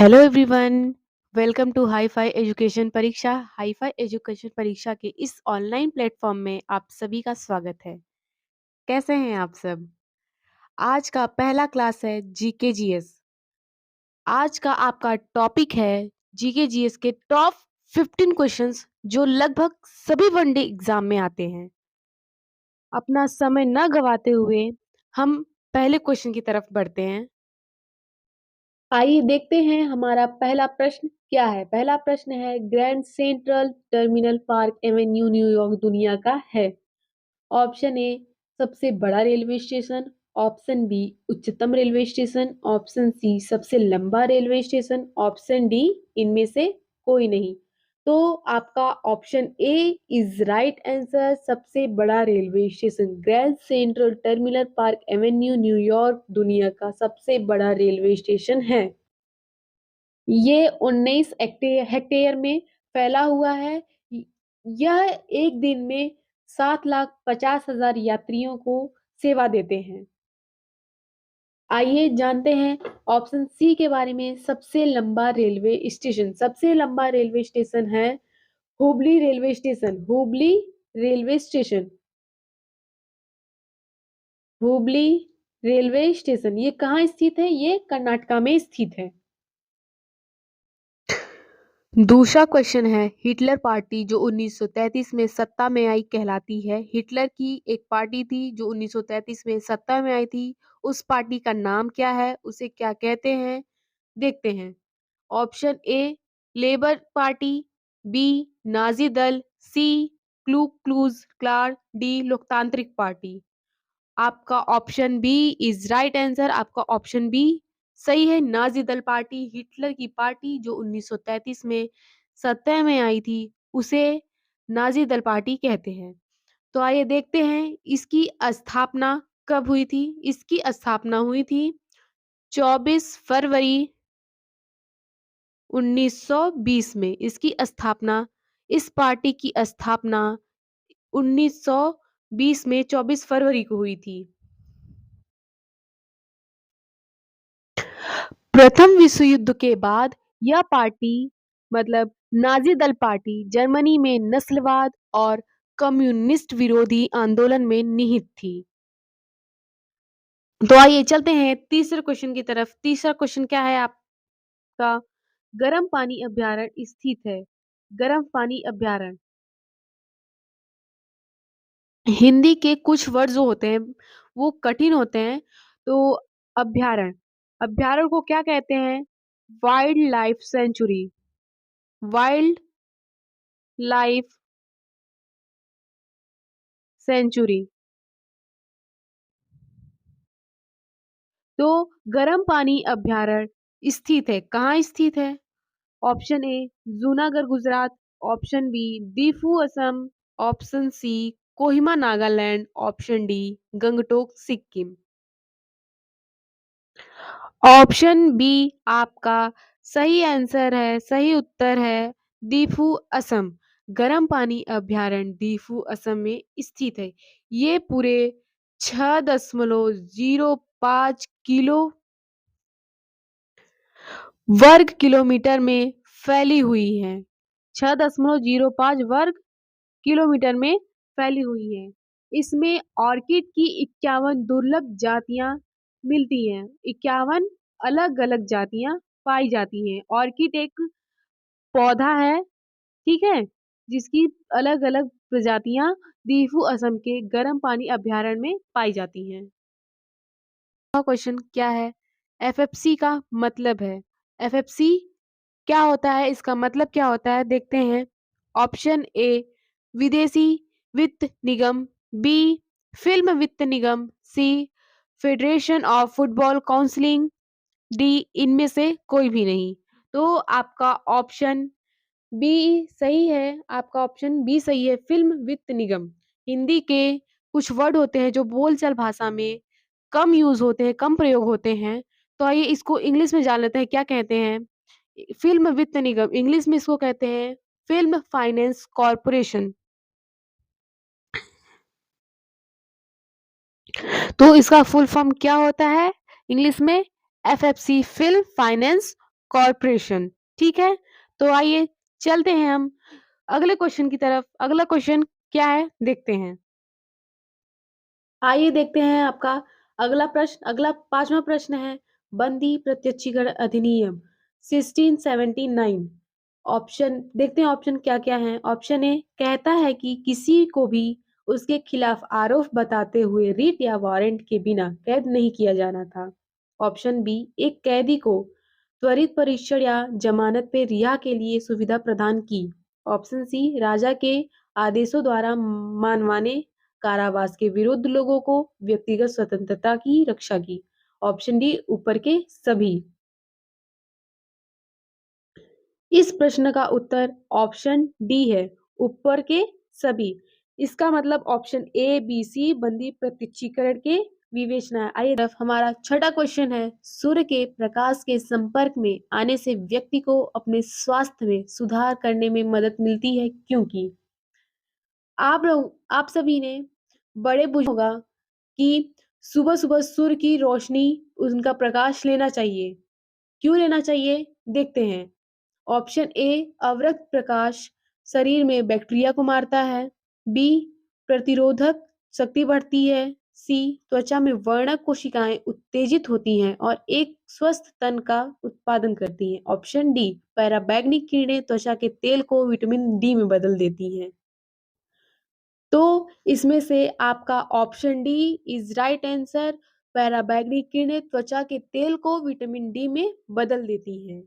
Hello everyone. Welcome to hi-fi education परीक्षा। Hi-fi education परीक्षा के इस ऑनलाइन प्लेटफॉर्म में आप सभी का स्वागत है। कैसे हैं आप सब? आज का पहला क्लास है जीके जीएस। आज का आपका टॉपिक है जीके जीएस के टॉप 15 क्वेश्चंस जो लगभग सभी वनडे एग्जाम में आते हैं। अपना समय न गवाते हुए हम पहले क्वेश्चन की तरफ बढ़ते हैं। आइए देखते हैं हमारा पहला प्रश्न क्या है। पहला प्रश्न है, grand central terminal park Avenue New York दुनिया का है। ऑप्शन ए सबसे बड़ा रेलवे स्टेशन, ऑप्शन बी उच्चतम रेलवे स्टेशन, ऑप्शन सी सबसे लंबा रेलवे स्टेशन, ऑप्शन डी इनमें से कोई नहीं। तो आपका option A is right answer. सबसे बड़ा railway station grand central terminal park Avenue New York दुनिया का सबसे बड़ा रेलवे स्टेशन है। ये 19 हेक्टेयर में फैला हुआ है। यह एक दिन में 7,50,000 यात्रियों को सेवा देते हैं। आइए जानते हैं ऑप्शन सी के बारे में। सबसे लंबा रेलवे स्टेशन, सबसे लंबा रेलवे स्टेशन है Hubli railway station. Hubli railway station, Hubli railway station ये कहाँ स्थित है? ये कर्नाटका में स्थित है। दूसरा क्वेश्चन है, हिटलर पार्टी जो 1933 में सत्ता में आई कहलाती है। हिटलर की एक पार्टी थी जो 1933 में सत्ता में आई थी। उस पार्टी का नाम क्या है? उसे क्या कहते हैं? देखते हैं। Option A labour party, B Nazi दल, C Ku Klux Klan, D लोकतांत्रिक पार्टी। आपका option B is right answer. आपका ऑप्शन बी सही है। नाजी दल पार्टी, हिटलर की पार्टी जो 1933 में सत्ता में आई थी, उसे नाजी दल पार्टी कहते हैं। तो आइए देखते हैं इसकी स्थापना कब हुई थी। इसकी स्थापना हुई थी 24 फरवरी 1920 में। इसकी स्थापना, इस पार्टी की स्थापना 1920 में 24 फरवरी को हुई थी। प्रथम विश्व युद्ध के बाद यह पार्टी मतलब नाजी दल पार्टी जर्मनी में नस्लवाद और कम्युनिस्ट विरोधी आंदोलन में निहित थी। तो आइए चलते हैं तीसरे क्वेश्चन की तरफ। तीसरा क्वेश्चन क्या है आपका? गर्म पानी अभ्यारण्य स्थित है। गर्म पानी अभ्यारण्य, हिंदी के कुछ वर्ड जो होते हैं वो कठिन होते हैं। तो अभ्यारण्य, अभ्यारण्य को क्या कहते हैं? Wild life sanctuary, wild life sanctuary. तो गर्म पानी अभ्यारण्य स्थित है, कहाँ स्थित है? Option A Junagadh Gujarat, option B Diphu Assam, option C Kohima Nagaland, option D Gangtok Sikkim. Option B आपका सही आंसर है, सही उत्तर है दीफू असम। गर्म पानी अभ्यारण्य दीफू असम में स्थित है। ये पूरे 6.05 किलो वर्ग किलोमीटर में फैली हुई है। 6.05 वर्ग किलोमीटर में फैली हुई है। इसमें ऑर्किड की 51 दुर्लभ जातियां मिलती हैं। 51 अलग अलग जातियां पाई जाती हैं। ऑर्किड एक पौधा है, ठीक है, जिसकी अलग अलग प्रजातियां दीफू असम के गर्म पानी अभ्यारण्य में पाई जाती हैं। क्वेश्चन क्या है? एफएफसी का मतलब है। एफएफसी क्या होता है? इसका मतलब क्या होता है देखते हैं। ऑप्शन ए विदेशी वित्त निगम, बी फिल्म वित्त निगम, C federation of football counselling, D इनमें से कोई भी नहीं। तो आपका ऑप्शन बी सही है। आपका ऑप्शन बी सही है, फिल्म वित्त निगम। हिंदी के कुछ वर्ड होते हैं जो बोलचाल भाषा में कम यूज होते हैं, कम प्रयोग होते हैं। तो आइए इसको इंग्लिश में जान लेते हैं क्या कहते हैं। फिल्म वित्त निगम, इंग्लिश में इसको कहते हैं फिल्म फाइनेंस कॉरपोरेशन। तो इसका फुल फॉर्म क्या होता है इंग्लिश में? FFC, film finance corporation. ठीक है? तो आइए चलते हैं हम अगले क्वेश्चन की तरफ। अगला क्वेश्चन क्या है देखते हैं। आइए देखते हैं आपका अगला प्रश्न। अगला 5वां प्रश्न है बंदी प्रत्यक्षीकरण अधिनियम 1679। ऑप्शन देखते हैं, ऑप्शन क्या-क्या हैं। ऑप्शन ए कहता है कि किसी को भी उसके खिलाफ आरोप बताते हुए रिट या वारंट के बिना कैद नहीं किया जाना था। ऑप्शन बी एक कैदी को त्वरित परीक्षण या जमानत पे रिहा के लिए सुविधा प्रदान की। ऑप्शन सी राजा के आदेशों द्वारा मानवाने कारावास के विरुद्ध लोगों को व्यक्तिगत स्वतंत्रता की रक्षा की। ऑप्शन डी ऊपर के सभी। इस प्रश्न का उत्तर ऑप्शन डी है, ऊपर के सभी। इसका मतलब ऑप्शन ए बी सी बंदी प्रत्यक्षीकरण के विवेचना है। आइए तरफ हमारा छठा क्वेश्चन है सूर्य के प्रकाश के संपर्क में आने से व्यक्ति को अपने स्वास्थ्य में सुधार करने में मदद मिलती है क्योंकि आप सभी ने बड़े बुजुर्ग होगा कि सुबह-सुबह सूर्य की रोशनी उनका प्रकाश लेना चाहिए। क्यों लेना चाहिए? देखते हैं। ऑप्शन ए अवरक्त प्रकाश शरीर में बैक्टीरिया को मारता है। बी प्रतिरोधक शक्ति बढ़ती है। सी त्वचा में वर्णक कोशिकाएं उत्तेजित होती हैं और एक स्वस्थ तन का उत्पादन करती हैं। ऑप्शन डी पराबैंगनी किरणें त्वचा के तेल को विटामिन डी में बदल देती हैं। तो इसमें से आपका option D is right answer. पराबैंगनी किरणें त्वचा के तेल को विटामिन डी में बदल देती हैं।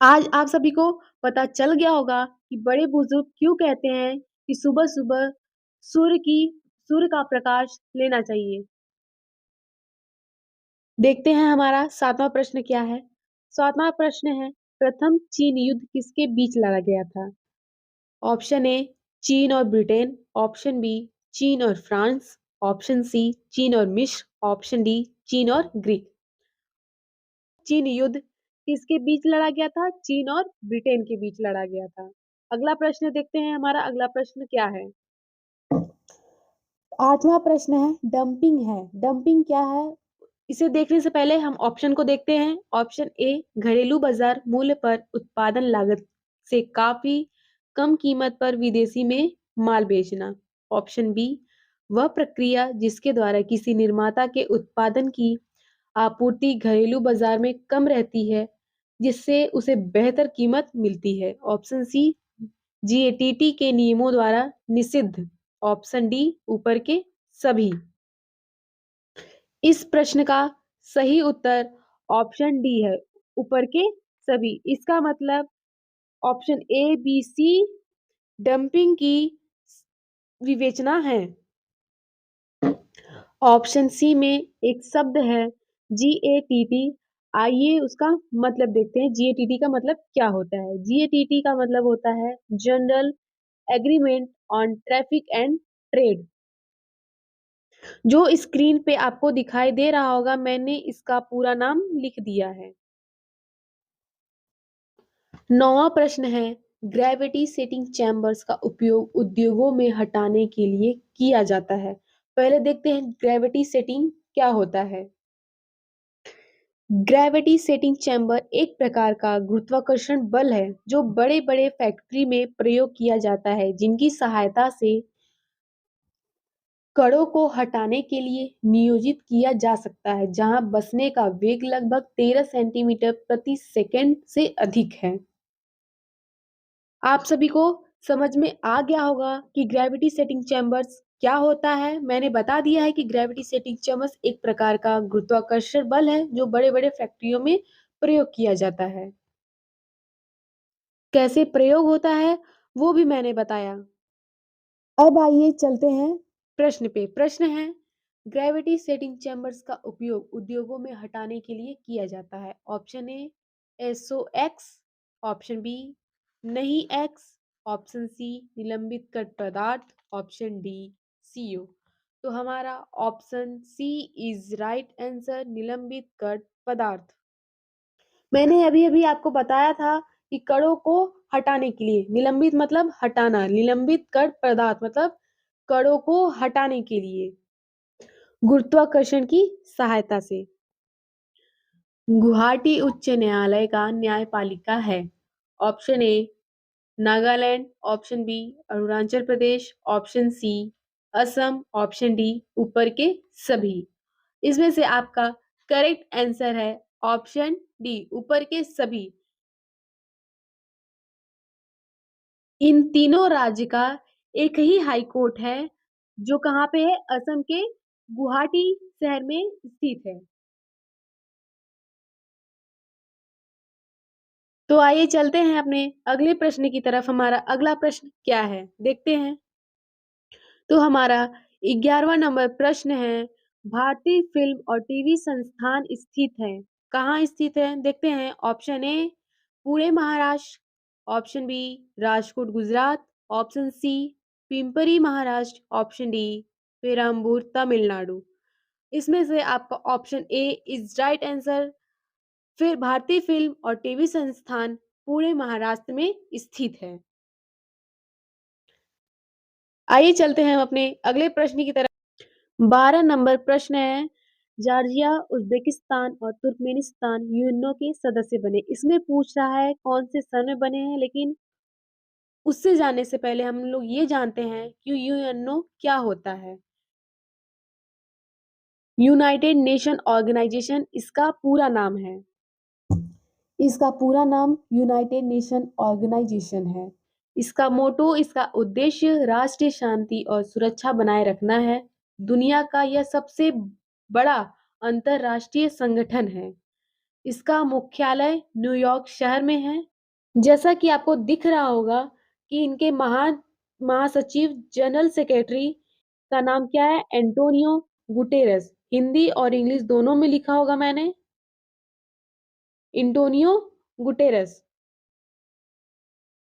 आज आप सभी को पता चल गया होगा कि बड़े बुजुर्ग क्यों कहते हैं कि सुबह-सुबह सूर्य की सूर्य का प्रकाश लेना चाहिए। देखते हैं हमारा 7वां प्रश्न क्या है। 7वां प्रश्न है प्रथम चीन युद्ध किसके बीच लड़ा गया था? ऑप्शन ए चीन और ब्रिटेन। ऑप्शन बी चीन और फ्रांस। ऑप्शन सी चीन और मिस्र। ऑप्शन डी चीन और ग्रीक। चीन युद्ध किसके बीच लड़ा गया था? चीन और ब्रिटेन के बीच लड़ा गया था। अगला प्रश्न देखते हैं हमारा अगला प्रश्न क्या है। 8वां प्रश्न है डंपिंग है। डंपिंग क्या है? इसे देखने से पहले हम ऑप्शन को देखते हैं। ऑप्शन ए घरेलू बाजार मूल्य पर उत्पादन लागत से काफी कम कीमत पर विदेशी में माल बेचना। ऑप्शन बी वह प्रक्रिया जिसके द्वारा किसी निर्माता के उत्पादन की आपूर्ति घरेलू बाजार में कम रहती है जिससे उसे बेहतर कीमत मिलती है। ऑप्शन सी जीएटीटी के नियमों द्वारा निषिद्ध। ऑप्शन डी ऊपर के सभी। इस प्रश्न का सही उत्तर ऑप्शन डी है, ऊपर के सभी। इसका मतलब option A B C dumping की विवेचना है। ऑप्शन सी में एक शब्द है जीएटीटी। आइए उसका मतलब देखते हैं जीएटीटी का मतलब क्या होता है। जीएटीटी का मतलब होता है general agreement on traffic and trade. जो स्क्रीन पे आपको दिखाई दे रहा होगा मैंने इसका पूरा नाम लिख दिया है। 9वां प्रश्न है ग्रेविटी सेटिंग चैम्बर्स का उपयोग उद्योगों में हटाने के लिए किया जाता है। पहले देखते हैं ग्रेविटी सेटिंग क्या होता है। ग्रेविटी सेटिंग चैम्बर एक प्रकार का गुरुत्वाकर्षण बल है जो बड़े-बड़े फैक्ट्री में प्रयोग किया जाता है जिनकी सहायता से कणों को हटाने के लिए नियोजित किया जा सकता है जहां बसने का वेग लगभग 13 सेंटीमीटर प्रति सेकंड से अधिक है। आप सभी को समझ में आ गया होगा कि ग्रेविटी सेटिंग चैम्बर्स क्या होता है। मैंने बता दिया है कि ग्रेविटी सेटिंग चैम्बर्स एक प्रकार का गुरुत्वाकर्षण बल है जो बड़े-बड़े फैक्ट्रियों में प्रयोग किया जाता है। कैसे प्रयोग होता है वो भी मैंने बताया। अब आइए चलते हैं प्रश्न पे। प्रश्न है ग्रेविटी सेटिंग चैम्बर्स का उपयोग उद्योगों में हटाने के लिए किया जाता है। Option A SOX। Option B नहीं एक्स। ऑप्शन सी निलंबित कट पदार्थ। Option D CO। तो हमारा option C is right answer निलंबित कट पदार्थ। मैंने अभी अभी आपको बताया था कि कणों को हटाने के लिए निलंबित मतलब हटाना, निलंबित कर पदार्थ मतलब कणों को हटाने के लिए गुरुत्वाकर्षण की सहायता से। गुवाहाटी उच्च न्यायालय का न्यायपालिका है? Option A Nagaland, option B Arunachal Pradesh, option C Assam, option D ऊपर के सभी। इसमें से आपका करेक्ट आंसर है ऑप्शन डी ऊपर के सभी। इन तीनों राज्य का एक ही हाई कोर्ट है जो कहाँ पे है? असम के गुवाहाटी शहर में स्थित है। तो आइए चलते हैं अपने अगले प्रश्न की तरफ। हमारा अगला प्रश्न क्या है देखते हैं। तो हमारा 11वां नंबर प्रश्न है, भारतीय फिल्म और टीवी संस्थान स्थित है? कहाँ स्थित है देखते हैं। Option A Pune Maharashtra, option B Rajkot Gujarat, option C Pimpri Maharashtra, option D Perambur Tamil Nadu. इसमें से आपका option A is right answer. फिर भारतीय फिल्म और टीवी संस्थान पुणे महाराष्ट्र में स्थित है। आइए चलते हैं हम अपने अगले प्रश्न की तरफ। 12 नंबर प्रश्न है, जॉर्जिया, उज्बेकिस्तान और तुर्कमेनिस्तान यूएनओ के सदस्य बने। इसमें पूछ रहा है कौन से सन में बने हैं, लेकिन उससे जाने से पहले हम लोग ये जानते हैं कि यूएनओ क्या होता है। यूनाइटेड नेशन ऑर्गेनाइजेशन इसका पूरा नाम है। इसका पूरा नाम यूनाइटेड नेशन ऑर्गेनाइजेशन है। इसका मोटो, इसका उद्देश्य राष्ट्रीय शांति और सुरक्षा बनाए रखना है। दुनिया का यह सबसे बड़ा अंतरराष्ट्रीय संगठन है। इसका मुख्यालय न्यूयॉर्क शहर में है। जैसा कि आपको दिख रहा होगा कि इनके महासचिव जनरल सेक्रेटरी का नाम क्या है? Antonio Guterres. हिंदी और इंग्लिश दोनों में लिखा होगा मैंने, एंटोनियो गुटेरेस।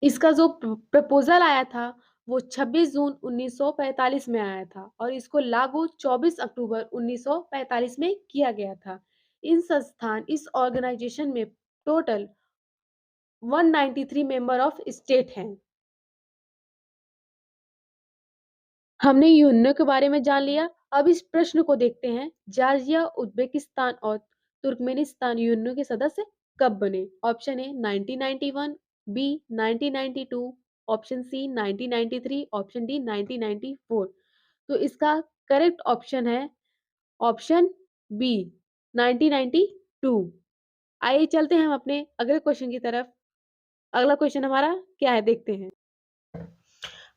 इसका जो प्रपोजल आया था वो 26 जून 1945 में आया था और इसको लागू 24 अक्टूबर 1945 में किया गया था। इस ऑर्गेनाइजेशन में टोटल 193 मेंबर ऑफ स्टेट हैं। हमने यूएनओ के बारे में जान लिया। अब इस प्रश्न को देखते हैं, जॉर्जिया, उज्बेकिस्तान और तुर्कमेनिस्तान यूएनओ के सदस्य कब बने? Option A 1991, B 1992, option C 1993, option D 1994। तो इसका करेक्ट ऑप्शन है ऑप्शन बी 1992। आइए चलते हैं हम अपने अगले क्वेश्चन की तरफ। अगला क्वेश्चन हमारा क्या है देखते हैं।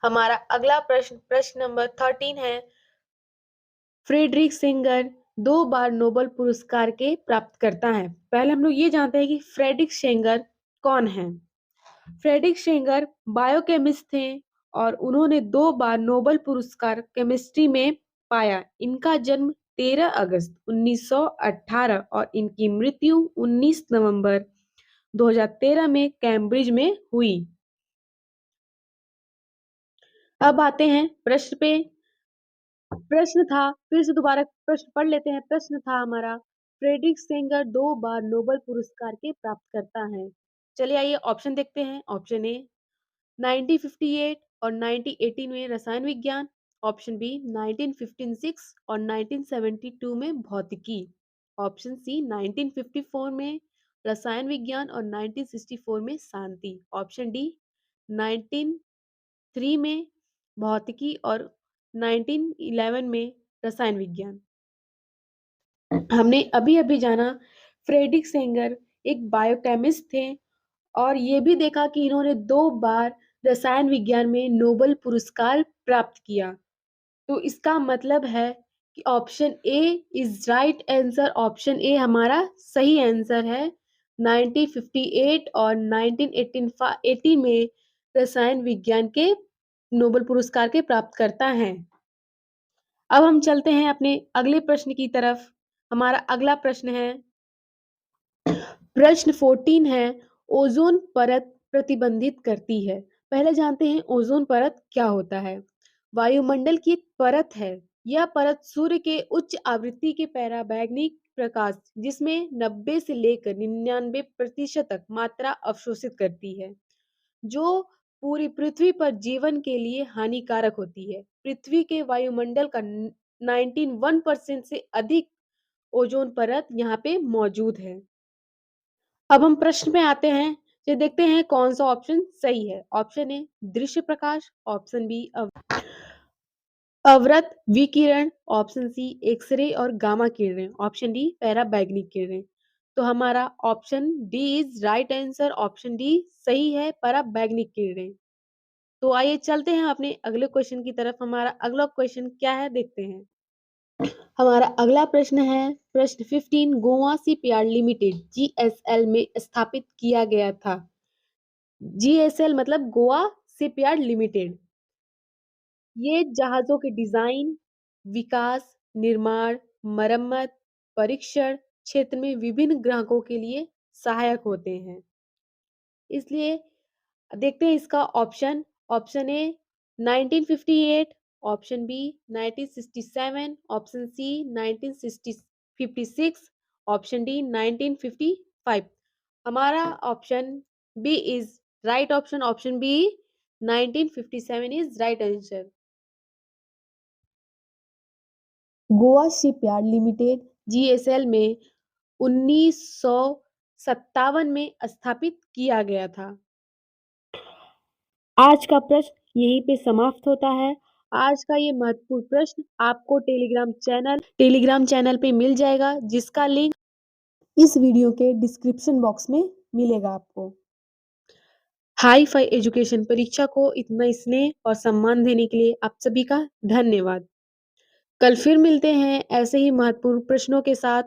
हमारा अगला प्रश्न, प्रश्न नंबर 13 है, फ्रेडरिक सेंगर 2 बार नोबेल पुरस्कार के प्राप्तकर्ता हैं। पहले हम लोग ये जानते हैं कि फ्रेडरिक सेंगर कौन है। फ्रेडरिक सेंगर बायोकेमिस्ट थे और उन्होंने 2 बार नोबेल पुरस्कार केमिस्ट्री में पाया। इनका जन्म 13 अगस्त 1918 और इनकी मृत्यु 19 नवंबर 2013 में कैम्ब्रिज में हुई। अब आते हैं प्रश्न पे। प्रश्न था, फिर से दोबारा प्रश्न पढ़ लेते हैं। प्रश्न था हमारा, फ्रेडरिक सेंगर 2 बार नोबेल पुरस्कार के प्राप्तकर्ता हैं। चलिए आइए ऑप्शन देखते हैं। ऑप्शन ए 1958 और 1918 में रसायन विज्ञान, ऑप्शन बी 1956 और 1972 में भौतिकी, ऑप्शन सी 1954 में रसायन विज्ञान और 1964 में शांति, ऑप्शन डी 1903 में भौतिकी और 1911 में रसायन विज्ञान। हमने अभी अभी जाना फ्रेडरिक सेंगर एक बायोकेमिस्ट थे और ये भी देखा कि इन्होंने 2 बार रसायन विज्ञान में नोबेल पुरस्कार प्राप्त किया। तो इसका मतलब है कि option A is right answer. Option A हमारा सही आंसर है। 1958 और 1918 में रसायन विज्ञान के नोबेल पुरस्कार के प्राप्तकर्ता हैं। अब हम चलते हैं अपने अगले प्रश्न की तरफ। हमारा अगला प्रश्न है, प्रश्न 14 है, ओजोन परत प्रतिबंधित करती है। पहले जानते हैं ओजोन परत क्या होता है। वायुमंडल की एक परत है। यह परत सूर्य के उच्च आवृत्ति के पराबैंगनी प्रकाश, जिसमें 90 से लेकर 99% तक मात्रा अवशोषित करती है, जो पूरी पृथ्वी पर जीवन के लिए हानिकारक होती है। पृथ्वी के वायुमंडल का 91% से अधिक ओजोन परत यहाँ पे मौजूद है। अब हम प्रश्न में आते हैं, ये देखते हैं कौन सा ऑप्शन सही है। ऑप्शन ए दृश्य प्रकाश, ऑप्शन बी अवरत विकिरण, ऑप्शन सी एक्सरे और गामा किरणें, ऑप्शन डी पैराबैंगनी किरणें। तो हमारा option D is right answer. Option D सही है, पराबैंगनी किरणें। तो आइए चलते हैं अपने अगले क्वेश्चन की तरफ। हमारा अगला क्वेश्चन क्या है देखते हैं। हमारा अगला प्रश्न है प्रश्न 15, गोवा शिपयार्ड लिमिटेड जीएसएल में स्थापित किया गया था। जीएसएल मतलब गोवा शिपयार्ड लिमिटेड। ये जहाजों के डिजाइन, विकास, निर्माण, मरम्मत, परीक्षण क्षेत्र में विभिन्न ग्राहकों के लिए सहायक होते हैं। इसलिए देखते हैं इसका option. Option A 1958, option B 1967, option C 1956, option D 1955। हमारा option B is right option. Option B 1957 is right answer. Goa shipyard limited GSL में 1957 में स्थापित किया गया था। आज का प्रश्न यहीं पे समाप्त होता है। आज का ये महत्वपूर्ण प्रश्न आपको टेलीग्राम चैनल पे मिल जाएगा, जिसका लिंक इस वीडियो के डिस्क्रिप्शन बॉक्स में मिलेगा आपको। हाई फाई एजुकेशन परीक्षा को इतना स्नेह और सम्मान देने के लिए आप सभी का धन्यवाद। कल फिर मिलते हैं ऐसे ही महत्वपूर्ण प्रश्नों के साथ।